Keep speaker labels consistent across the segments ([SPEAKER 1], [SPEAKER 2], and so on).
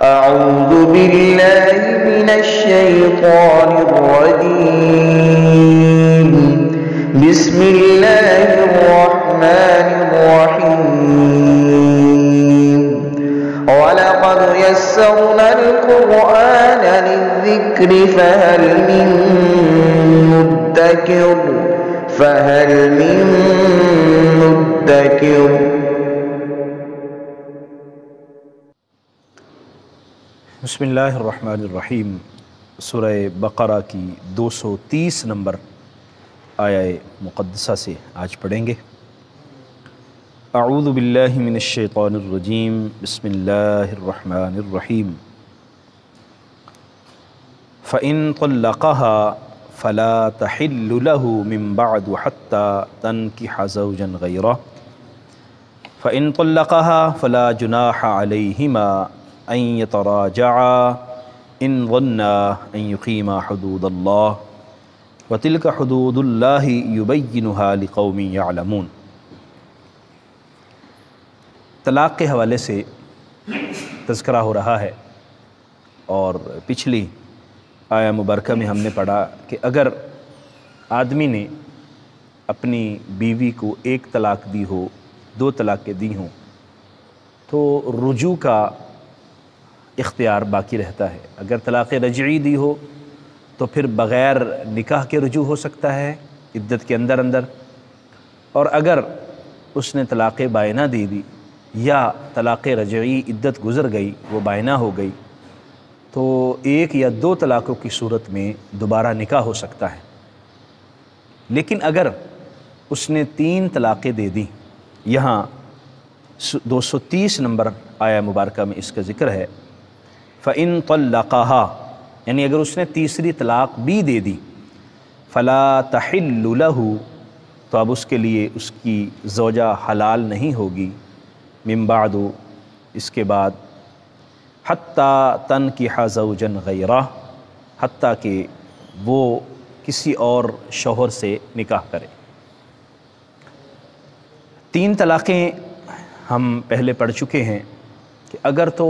[SPEAKER 1] أعوذ بالله من الشيطان الرجيم. بسم الله الرحمن الرحيم. ولقد يسرنا القرآن للذكر فهل من مدكر.
[SPEAKER 2] بسم اللہ الرحمن الرحیم. سورہ بقرہ کی 230 نمبر آیہ مقدسہ سے آج پڑھیں گے. اعوذ باللہ من الشیطان الرجیم. بسم اللہ الرحمن الرحیم. فَإِن طَلَّقَهَا فَلَا تَحِلُّ لَهُ مِن بَعْدُ حَتَّى تَنْكِحَ زَوْجًا غَيْرَهُ فَإِن طَلَّقَهَا فَلَا جُنَاحَ عَلَيْهِمَا أن يتراجعا إن ظنا أن يقيما حدود الله وتلك حدود الله يبينها لقوم يعلمون. طلاق کے حوالے سے تذکرہ ہو رہا ہے، اور پچھلی آیہ مبارکہ میں ہم نے پڑھا کہ اگر آدمی نے اپنی بیوی کو ایک طلاق دی ہو، 2 طلاقیں دی ہوں، تو رجوع کا اختیار باقی رہتا ہے. اگر طلاق رجعی دی ہو تو پھر بغیر نکاح کے رجوع ہو سکتا ہے عدت کے اندر، اور اگر اس نے طلاق بائنہ دے دی یا طلاق رجعی عدت گزر گئی، وہ بائنہ ہو گئی، تو 1 یا 2 طلاقوں کی صورت میں دوبارہ نکاح ہو سکتا ہے. لیکن اگر اس نے 3 طلاقیں دے دی، یہاں 230 نمبر آیہ مبارکہ میں اس کا ذکر ہے. فَإِن طَلَّقَهَا، یعنی اگر اس نے تیسری طلاق بھی دے دی، فَلَا تَحِلُّ لَهُ، تو اب اس کے لیے اس کی زوجہ حلال نہیں ہوگی، من بعد، اس کے بعد، حَتَّى تَنْكِحَ زَوْجًا غَيْرَهُ، حتیٰ کہ وہ کسی اور شوہر سے نکاح کرے. 3 طلاقیں ہم پہلے پڑھ چکے ہیں کہ اگر تو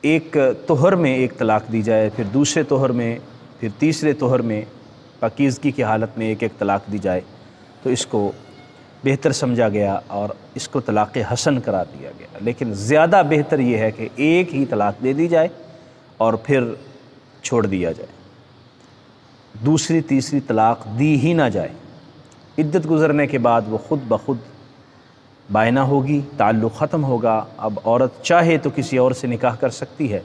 [SPEAKER 2] ایک طہر میں ایک طلاق دی جائے، پھر دوسرے طہر میں، پھر تیسرے طہر میں پاکیزگی کی حالت میں ایک طلاق دی جائے تو اس کو بہتر سمجھا گیا اور اس کو طلاق حسن قرار دیا گیا. لیکن زیادہ بہتر یہ ہے کہ ایک ہی طلاق دے دی جائے اور پھر چھوڑ دیا جائے، دوسری تیسری طلاق دی ہی نہ جائے. عدت گزرنے کے بعد وہ خود بخود بائنہ ہوگی، تعلق ختم ہوگا. اب عورت چاہے تو کسی اور سے نکاح کر سکتی ہے،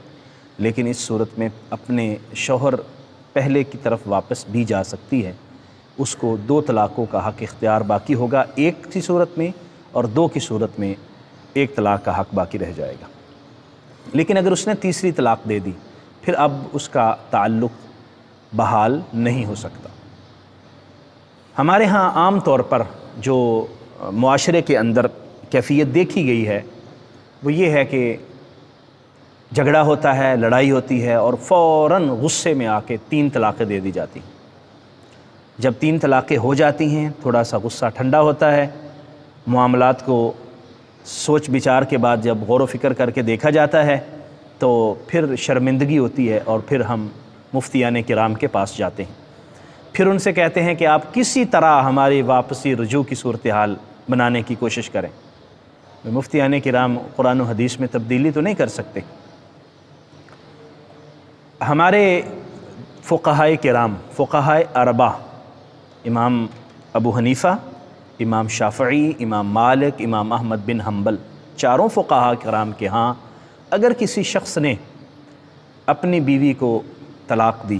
[SPEAKER 2] لیکن اس صورت میں اپنے شوہر پہلے کی طرف واپس بھی جا سکتی ہے. اس کو 2 طلاقوں کا حق اختیار باقی ہوگا، 1 کی صورت میں، اور 2 کی صورت میں 1 طلاق کا حق باقی رہ جائے گا. لیکن اگر اس نے تیسری طلاق دے دی، پھر اب اس کا تعلق بحال نہیں ہو سکتا. ہمارے ہاں عام طور پر جو معاشرے کے اندر کیفیت دیکھی گئی ہے وہ یہ ہے کہ جھگڑا ہوتا ہے، لڑائی ہوتی ہے، اور فوراً غصے میں آ کے 3 طلاقیں دے دی جاتی ہیں. جب 3 طلاقیں ہو جاتی ہیں، تھوڑا سا غصہ ٹھنڈا ہوتا ہے، معاملات کو سوچ بچار کے بعد جب غور و فکر کر کے دیکھا جاتا ہے تو پھر شرمندگی ہوتی ہے، اور پھر ہم مفتیان کرام کے پاس جاتے ہیں. پھر ان سے کہتے ہیں کہ آپ کسی طرح ہماری واپسی رجوع کی صورتحال بنانے کی کوشش کریں. مفتیان کرام قرآن و حدیث میں تبدیلی تو نہیں کر سکتے. ہمارے فقہائے کرام، فقہائے اربعہ، امام ابو حنیفہ، امام شافعی، امام مالک، امام احمد بن حنبل، 4 فقہاء کرام کے ہاں اگر کسی شخص نے اپنی بیوی کو طلاق دی،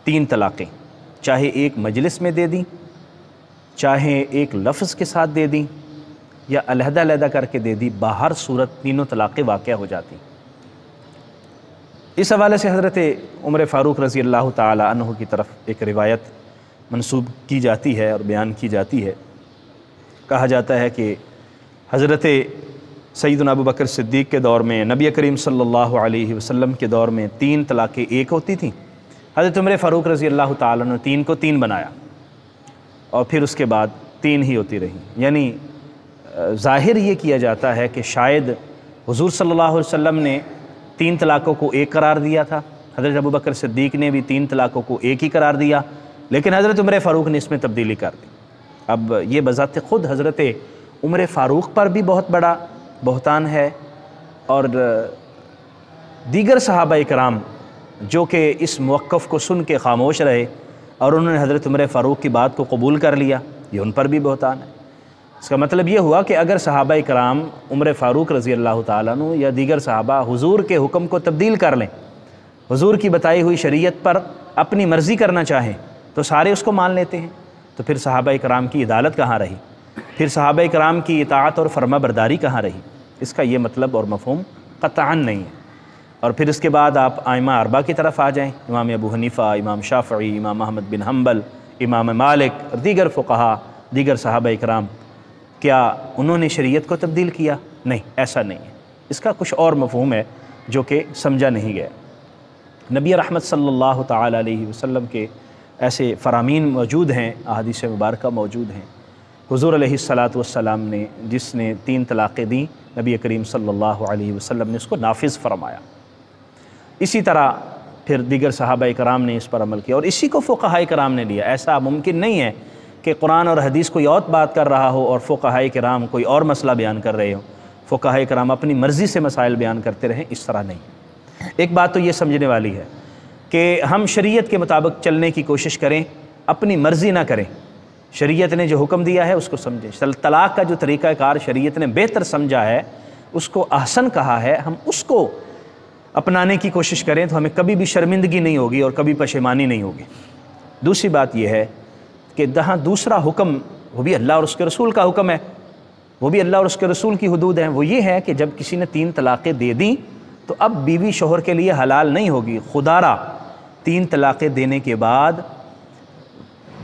[SPEAKER 2] 3 طلاقیں، چاہے ایک مجلس میں دے دیں، چاہے ایک لفظ کے ساتھ دے دیں، یا علیحدہ علیحدہ کر کے دے دی، باہر صورت تینوں طلاقیں واقع ہو جاتی. اس حوالے سے حضرت عمر فاروق رضی اللہ تعالی عنہ کی طرف ایک روایت منسوب کی جاتی ہے اور بیان کی جاتی ہے. کہا جاتا ہے کہ حضرت سیدنا ابو بکر صدیق کے دور میں، نبی کریم صلی اللہ علیہ وسلم کے دور میں 3 طلاقیں ایک ہوتی تھیں. حضرت عمر فاروق رضی اللہ تعالیٰ نے 3 کو 3 بنایا اور پھر اس کے بعد 3 ہی ہوتی رہیں. یعنی ظاہر یہ کیا جاتا ہے کہ شاید حضور صلی اللہ علیہ وسلم نے 3 طلاقوں کو ایک قرار دیا تھا، حضرت ابوبکر صدیق نے بھی 3 طلاقوں کو ایک ہی قرار دیا، لیکن حضرت عمر فاروق نے اس میں تبدیلی کر دی۔ اب یہ بذات خود حضرت عمر فاروق پر بھی بہت بڑا بہتان ہے، اور دیگر صحابہ اکرام جو کہ اس موقف کو سن کے خاموش رہے اور انہوں نے حضرت عمر فاروق کی بات کو قبول کر لیا، یہ ان پر بھی بہتان ہے۔ اس کا مطلب یہ ہوا کہ اگر صحابہ اکرام عمر فاروق رضی اللہ تعالیٰ عنہ یا دیگر صحابہ حضور کے حکم کو تبدیل کر لیں، حضور کی بتائی ہوئی شریعت پر اپنی مرضی کرنا چاہیں تو سارے اس کو مان لیتے ہیں، تو پھر صحابہ اکرام کی عدالت کہاں رہی؟ پھر صحابہ اکرام کی اطاعت اور فرما برداری کہاں رہی؟ اس کا یہ مطلب اور مفہوم قطعاً نہیں ہے۔ اور پھر اس کے بعد آپ ائمہ اربعہ کی طرف آ جائیں، امام ابو حنیفہ، امام شافعی، امام احمد بن حنبل، امام مالک اور دیگر فقہا، دیگر صحابہ اکرام، کیا انہوں نے شریعت کو تبدیل کیا؟ نہیں، ایسا نہیں ہے۔ اس کا کچھ اور مفہوم ہے جو کہ سمجھا نہیں گیا۔ نبی رحمت صلی اللہ تعالیٰ علیہ وسلم کے ایسے فرامین موجود ہیں، احادیث مبارکہ موجود ہیں۔ حضور علیہ السلام نے جس نے 3 طلاقیں دیں، نبی کریم صلی اللہ علیہ وسلم نے اس کو نافذ فرمایا۔ اسی طرح پھر دیگر صحابہ اکرام نے اس پر عمل کیا، اور اسی کو فقہاء کرام نے لیا۔ ایسا ممکن نہیں ہے کہ قرآن اور حدیث کوئی اور بات کر رہا ہو اور فقہاء کرام کوئی اور مسئلہ بیان کر رہے ہوں، فقہاء کرام اپنی مرضی سے مسائل بیان کرتے رہیں، اس طرح نہیں۔ ایک بات تو یہ سمجھنے والی ہے کہ ہم شریعت کے مطابق چلنے کی کوشش کریں، اپنی مرضی نہ کریں۔ شریعت نے جو حکم دیا ہے اس کو سمجھیں۔ طلاق کا جو طریقہ کار شریعت نے بہتر سمجھا ہے، اس کو احسن کہا ہے، ہم اس کو اپنانے کی کوشش کریں تو ہمیں کبھی بھی شرمندگی نہیں ہوگی اور کبھی پشیمانی نہیں ہوگی۔ دوسری بات یہ ہے کہ جہاں دوسرا حکم، وہ بھی اللہ اور اس کے رسول کا حکم ہے، وہ بھی اللہ اور اس کے رسول کی حدود ہیں، وہ یہ ہے کہ جب کسی نے 3 طلاقیں دے دیں تو اب بیوی شوہر کے لیے حلال نہیں ہوگی۔ خدارہ 3 طلاقیں دینے کے بعد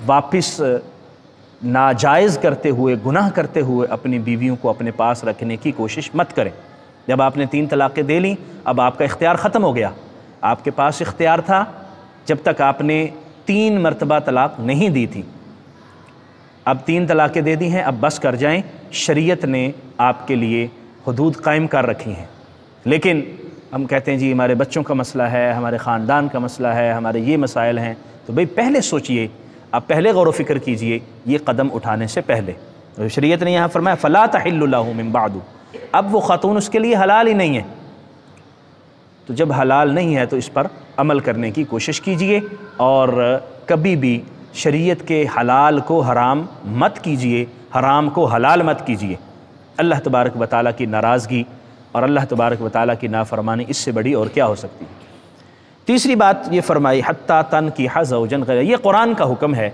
[SPEAKER 2] واپس ناجائز کرتے ہوئے، گناہ کرتے ہوئے اپنی بیویوں کو اپنے پاس رکھنے کی کوشش مت کریں۔ جب آپ نے 3 طلاقیں دے لیں، اب آپ کا اختیار ختم ہو گیا۔ آپ کے پاس اختیار تھا جب تک آپ نے 3 مرتبہ طلاق نہیں دی تھی، اب 3 طلاقیں دے دی ہیں، اب بس کر جائیں۔ شریعت نے آپ کے لیے حدود قائم کر رکھی ہیں، لیکن ہم کہتے ہیں جی ہمارے بچوں کا مسئلہ ہے، ہمارے خاندان کا مسئلہ ہے، ہمارے یہ مسائل ہیں، تو بھئی پہلے سوچئے، آپ پہلے غور و فکر کیجئے یہ قدم اٹھانے سے پہلے۔ شریعت نے یہاں فرمایا فَلَا تَحِلُّ لَهُ مِن بَعْدُ، اب وہ خاتون اس کے لیے حلال ہی نہیں ہے۔ تو جب حلال نہیں ہے تو اس پر عمل کرنے کی کوشش کیجئے، اور کبھی بھی شریعت کے حلال کو حرام مت کیجئے، حرام کو حلال مت کیجئے۔ اللہ تبارک و تعالیٰ کی ناراضگی اور اللہ تبارک و تعالیٰ کی نافرمانی اس سے بڑی اور کیا ہو سکتی ہے۔ تیسری بات یہ فرمائی حتیٰ تنکح زوجا غیرہ، یہ قرآن کا حکم ہے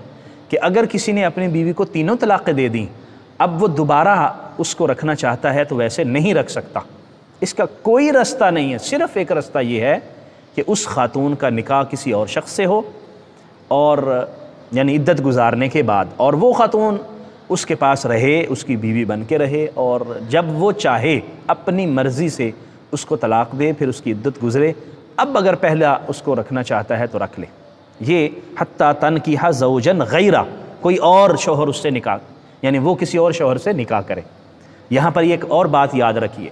[SPEAKER 2] کہ اگر کسی نے اپنی بیوی کو 3 طلاقیں دے دیں، اب وہ دوبارہ اس کو رکھنا چاہتا ہے تو ویسے نہیں رکھ سکتا۔ اس کا کوئی رستہ نہیں ہے، صرف ایک رستہ یہ ہے کہ اس خاتون کا نکاح کسی اور شخص سے ہو، اور یعنی عدت گزارنے کے بعد، اور وہ خاتون اس کے پاس رہے، اس کی بیوی بن کے رہے، اور جب وہ چاہے اپنی مرضی سے اس کو طلاق دے، پھر اس کی عدت گزرے۔ اب اگر پہلا اس کو رکھنا چاہتا ہے تو رکھ لے۔ یہ حتیٰ تنکح زوجا غیرہ، کوئی اور شوہر اس سے نکاح، یعنی وہ کسی اور شوہر سے نکاح کرے۔ یہاں پر ایک اور بات یاد رکھیے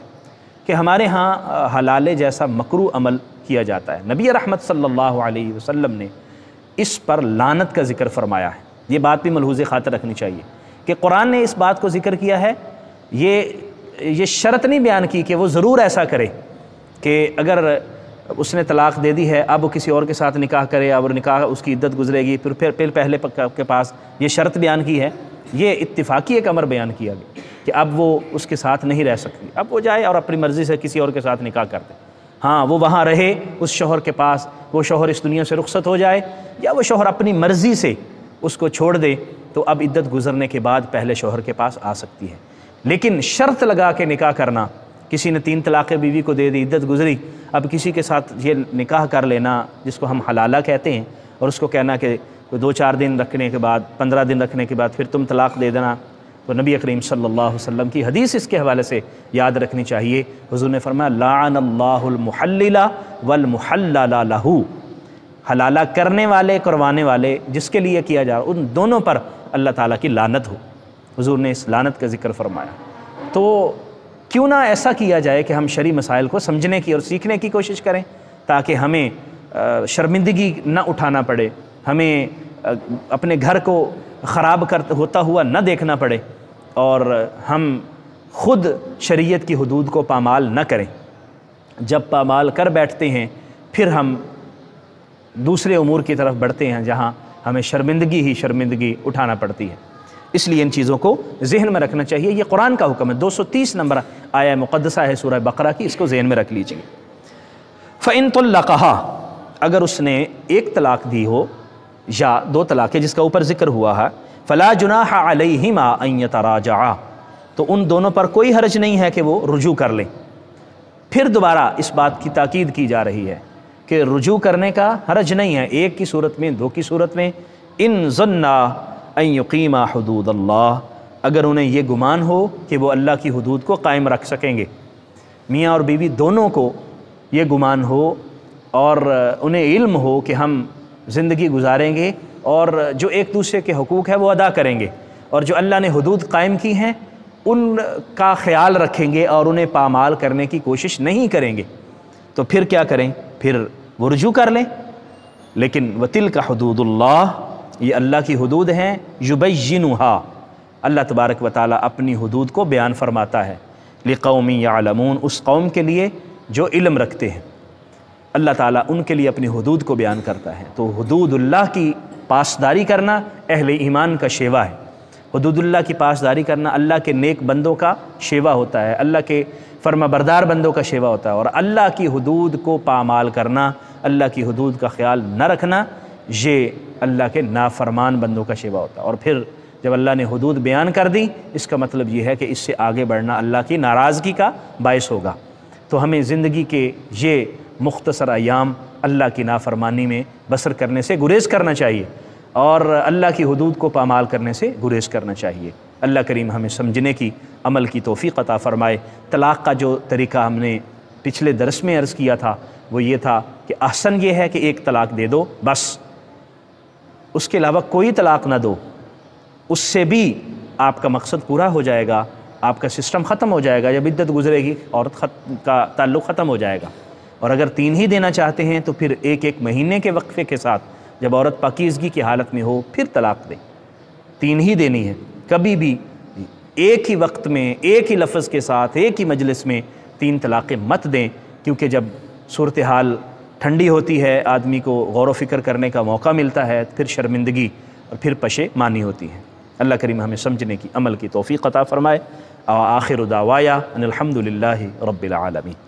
[SPEAKER 2] کہ ہمارے ہاں حلالے جیسا مکروہ عمل کیا جاتا ہے۔ نبی رحمت صلی اللہ علیہ وسلم نے اس پر لعنت کا ذکر فرمایا ہے۔ یہ بات بھی ملحوظ خاطر رکھنی چاہیے کہ قرآن نے اس بات کو ذکر کیا ہے، یہ شرط نہیں بیان کی کہ وہ ضرور ایسا کرے کہ اگر اس نے طلاق دے دی ہے اب وہ کسی اور کے ساتھ نکاح کرے، اور نکاح اس کی عدت گزرے گی، پھر پہلے کے پاس یہ شرط بیان کی ہے۔ یہ اتفاقی ایک امر بیان کیا گیا کہ اب وہ اس کے ساتھ نہیں رہ سکتی، اب وہ جائے اور اپنی مرضی سے کسی اور کے ساتھ نکاح کر دے۔ ہاں، وہ وہاں رہے اس شوہر کے پاس، وہ شوہر اس دنیا سے رخصت ہو جائے، یا وہ شوہر اپنی مرضی سے اس کو چھوڑ دے، تو اب عدت گزرنے کے بعد پہلے شوہر کے پاس آ سکتی ہے۔ لیکن شرط لگا کے نکاح کرنا، کسی نے 3 طلاقیں بیوی کو دے دی، عدت گزری، اب کسی کے ساتھ یہ نکاح کر لینا جس کو ہم حلالہ کہتے ہیں، اور اس کو کہنا کہ 2-4 دن رکھنے کے بعد، 15 دن رکھنے کے بعد پھر تم طلاق دے دینا، تو نبی کریم صلی اللہ علیہ وسلم کی حدیث اس کے حوالے سے یاد رکھنی چاہیے۔ حضور نے فرمایا لعن اللہ المحلل والمحلل لہ، حلالہ کرنے والے، کروانے والے، جس کے لیے کیا جا رہا، ان دونوں پر اللہ تعالیٰ کی لعنت ہو۔ حضور نے اس لعنت کا ذکر فرمایا۔ تو کیوں نہ ایسا کیا جائے کہ ہم شرعی مسائل کو سمجھنے کی اور سیکھنے کی کوشش کریں تاکہ ہمیں شرمندگی نہ اٹھانا پڑے، ہمیں اپنے گھر کو خراب ہوتا ہوا نہ دیکھنا پڑے، اور ہم خود شریعت کی حدود کو پامال نہ کریں۔ جب پامال کر بیٹھتے ہیں پھر ہم دوسرے امور کی طرف بڑھتے ہیں جہاں ہمیں شرمندگی ہی شرمندگی اٹھانا پڑتی ہے۔ اس لیے ان چیزوں کو ذہن میں رکھنا چاہیے۔ یہ قرآن کا حکم ہے، 230 نمبر آیہ مقدسہ ہے سورہ بقرہ کی، اس کو ذہن میں رکھ لیجیے۔ فَإِن طَلَّقَهَا، اگر اس نے ایک طلاق دی ہو یا دو طلاقیں جس کا اوپر ذکر ہوا ہے، فَلَا جُنَاحَ عَلَيْهِمَا أَن يَتَرَاجَعَا، تو ان دونوں پر کوئی حرج نہیں ہے کہ وہ رجوع کر لیں۔ پھر دوبارہ اس بات کی تاکید کی جا رہی ہے کہ رجوع کرنے کا حرج نہیں ہے، ایک کی صورت میں، دو کی صورت میں۔ ان ظنا ان یقیما حدود اللہ، اگر انہیں یہ گمان ہو کہ وہ اللہ کی حدود کو قائم رکھ سکیں گے، میاں اور بیوی دونوں کو یہ گمان ہو اور انہیں علم ہو کہ ہم زندگی گزاریں گے اور جو ایک دوسرے کے حقوق ہے وہ ادا کریں گے، اور جو اللہ نے حدود قائم کی ہیں ان کا خیال رکھیں گے اور انہیں پامال کرنے کی کوشش نہیں کریں گے، تو پھر کیا کریں؟ پھر وہ رجوع کر لیں۔ لیکن وَتِلْكَ حُدُودُ اللَّهِ، یہ اللہ کی حدود ہیں، يُبَيِّنُهَا، اللہ تبارک و تعالیٰ اپنی حدود کو بیان فرماتا ہے، لِقَوْمٍ يَعْلَمُونَ، اس قوم کے لیے جو علم رکھتے ہیں۔ اللہ تعالیٰ ان کے لیے اپنی حدود کو بیان کرتا ہے۔ تو حدود اللہ کی پاسداری کرنا اہل ایمان کا شیوا ہے۔ حدود اللہ کی پاسداری کرنا اللہ کے نیک بندوں کا شیوا ہوتا ہے، اللہ کے فرما بردار بندوں کا شیوا ہوتا ہے، اور اللہ کی حدود کو پامال کرنا، اللہ کی حدود کا خیال نہ رکھنا، یہ اللہ کے نافرمان بندوں کا شیوا ہوتا ہے۔ اور پھر جب اللہ نے حدود بیان کر دی، اس کا مطلب یہ ہے کہ اس سے آگے بڑھنا اللہ کی ناراضگی کا باعث ہوگا۔ تو ہمیں زندگی کے یہ مختصر ایام اللہ کی نافرمانی میں بسر کرنے سے گریز کرنا چاہیے، اور اللہ کی حدود کو پامال کرنے سے گریز کرنا چاہیے۔ اللہ کریم ہمیں سمجھنے کی، عمل کی توفیق عطا فرمائے۔ طلاق کا جو طریقہ ہم نے پچھلے درس میں عرض کیا تھا وہ یہ تھا کہ احسن یہ ہے کہ ایک طلاق دے دو بس، اس کے علاوہ کوئی طلاق نہ دو، اس سے بھی آپ کا مقصد پورا ہو جائے گا، آپ کا سسٹم ختم ہو جائے گا، جب عدت گزرے گی عورت کا تعلق ختم ہو جائے گا۔ اور اگر 3 ہی دینا چاہتے ہیں تو پھر ایک مہینے کے وقفے کے ساتھ جب عورت پاکیزگی کی حالت میں ہو پھر طلاق دیں۔ 3 ہی دینی ہے، کبھی بھی ایک ہی وقت میں ایک ہی لفظ کے ساتھ ایک ہی مجلس میں 3 طلاقیں مت دیں، کیونکہ جب صورتحال ٹھنڈی ہوتی ہے آدمی کو غور و فکر کرنے کا موقع ملتا ہے، پھر شرمندگی اور پھر پشیمانی ہوتی ہے۔ اللہ کریم ہمیں سمجھنے کی، عمل کی توفیق عطا فرمائے۔ آخر دعوایا ان الحمد للہ رب العالمین۔